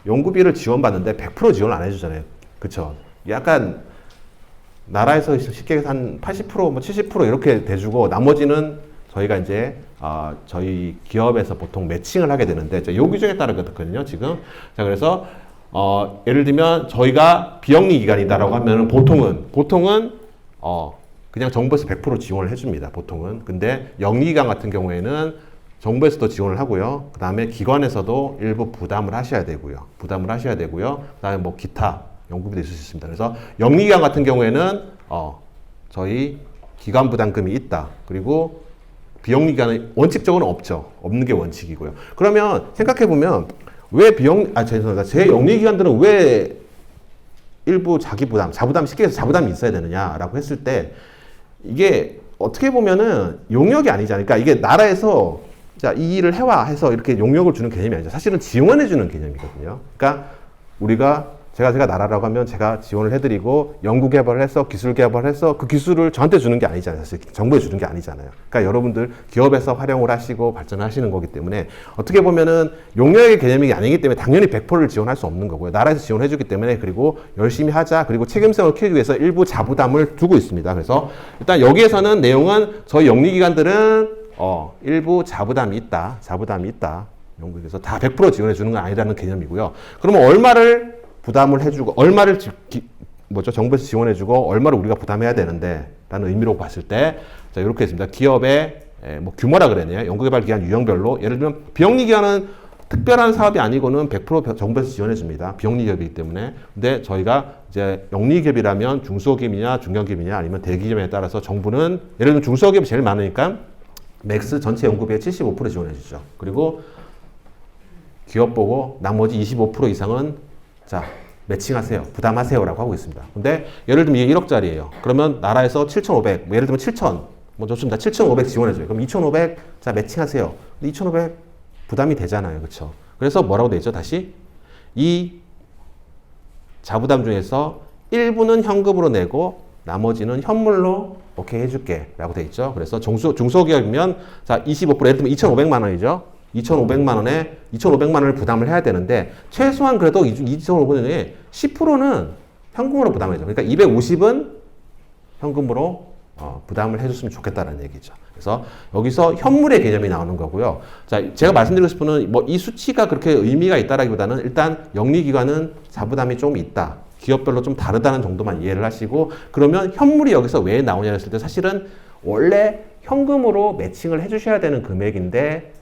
연구비를 지원받는데 100% 지원을 안 해주잖아요. 그쵸? 약간 나라에서 쉽게 해서 한 80%, 뭐 70% 이렇게 대주고 나머지는 저희가 이제 저희 기업에서 보통 매칭을 하게 되는데 요 규정에 따르거든요. 지금 자 그래서 예를 들면 저희가 비영리 기관이다라고 하면은 보통은 그냥 정부에서 100% 지원을 해줍니다. 보통은. 근데 영리기관 같은 경우에는 정부에서도 지원을 하고요. 그 다음에 기관에서도 일부 부담을 하셔야 되고요. 그 다음에 뭐 기타 연구비도 있을 수 있습니다. 그래서 영리기관 같은 경우에는 저희 기관 부담금이 있다. 그리고 비영리기관은 원칙적으로는 없죠. 없는 게 원칙이고요. 그러면 생각해 보면 왜 죄송합니다. 제 영리기관들은 왜 일부 자부담 쉽게 해서 자부담이 있어야 되느냐라고 했을 때 이게 어떻게 보면은 용역이 아니잖아요. 그러니까 이게 나라에서 자, 이 일을 해와 해서 이렇게 용역을 주는 개념이 아니죠. 사실은 지원해 주는 개념이거든요. 그러니까 우리가 제가 나라라고 하면 제가 지원을 해드리고 연구 개발을 해서 기술 개발을 해서 그 기술을 저한테 주는 게 아니잖아요. 사실 정부에 주는 게 아니잖아요. 그러니까 여러분들 기업에서 활용을 하시고 발전하시는 거기 때문에 어떻게 보면은 용역의 개념이 아니기 때문에 당연히 100%를 지원할 수 없는 거고요. 나라에서 지원해 주기 때문에 그리고 열심히 하자 그리고 책임성을 키우기 위해서 일부 자부담을 두고 있습니다. 그래서 일단 여기에서는 내용은 저희 영리기관들은 일부 자부담이 있다. 연구에서 다 100% 지원해 주는 건 아니라는 개념이고요. 그러면 얼마를 부담을 해주고 얼마를 정부에서 지원해주고 얼마를 우리가 부담해야 되는데 라는 의미로 봤을 때 자 이렇게 있습니다. 기업의 뭐 규모라 그랬네요. 연구개발기관 유형별로 예를 들면 비영리기관은 특별한 사업이 아니고는 100% 정부에서 지원해줍니다. 비영리기업이기 때문에. 근데 저희가 이제 영리기업이라면 중소기업이냐 중견기업이냐 아니면 대기업에 따라서 정부는 예를 들면 중소기업이 제일 많으니까 맥스 전체 연구비의 75% 지원해주죠. 그리고 기업 보고 나머지 25% 이상은 자, 매칭하세요. 부담하세요라고 하고 있습니다. 근데 예를 들면 이게 1억짜리예요. 그러면 나라에서 7,500, 예를 들면 7,000, 뭐 좋습니다. 7,500 지원해줘요. 그럼 2,500, 자, 매칭하세요. 근데 2,500 부담이 되잖아요. 그렇죠? 그래서 뭐라고 돼 있죠? 다시 이 자부담 중에서 일부는 현금으로 내고 나머지는 현물로 오케이 해줄게 라고 돼 있죠. 그래서 중소기업이면 자, 25% 예를 들면 2,500만 원이죠. 2,500만 원을 부담을 해야 되는데 최소한 그래도 2,500원에 10%는 현금으로 부담을 해줘. 그러니까 250은 현금으로 부담을 해줬으면 좋겠다는 얘기죠. 그래서 여기서 현물의 개념이 나오는 거고요. 자, 제가 말씀드리고 싶은 건 뭐 이 수치가 그렇게 의미가 있다라기보다는 일단 영리기관은 자부담이 좀 있다. 기업별로 좀 다르다는 정도만 이해를 하시고 그러면 현물이 여기서 왜 나오냐 했을 때 사실은 원래 현금으로 매칭을 해주셔야 되는 금액인데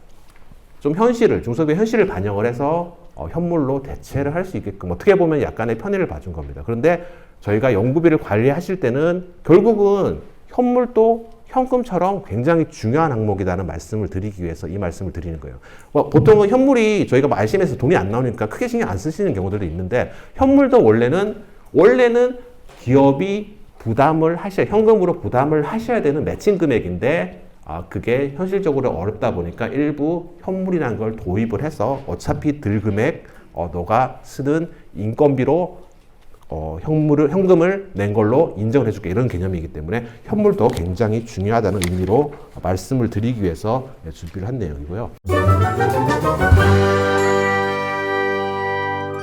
좀 중소기업 현실을 반영을 해서 현물로 대체를 할 수 있게끔 어떻게 보면 약간의 편의를 봐준 겁니다. 그런데 저희가 연구비를 관리하실 때는 결국은 현물도 현금처럼 굉장히 중요한 항목이라는 말씀을 드리기 위해서 이 말씀을 드리는 거예요. 보통은 현물이 저희가 RCM에서 돈이 안 나오니까 크게 신경 안 쓰시는 경우들도 있는데 현물도 원래는 기업이 현금으로 부담을 하셔야 되는 매칭 금액인데 그게 현실적으로 어렵다 보니까 일부 현물이라는 걸 도입을 해서 어차피 들 금액 너가 쓰는 인건비로 현금을 낸 걸로 인정을 해줄게 이런 개념이기 때문에 현물도 굉장히 중요하다는 의미로 말씀을 드리기 위해서 준비를 한 내용이고요.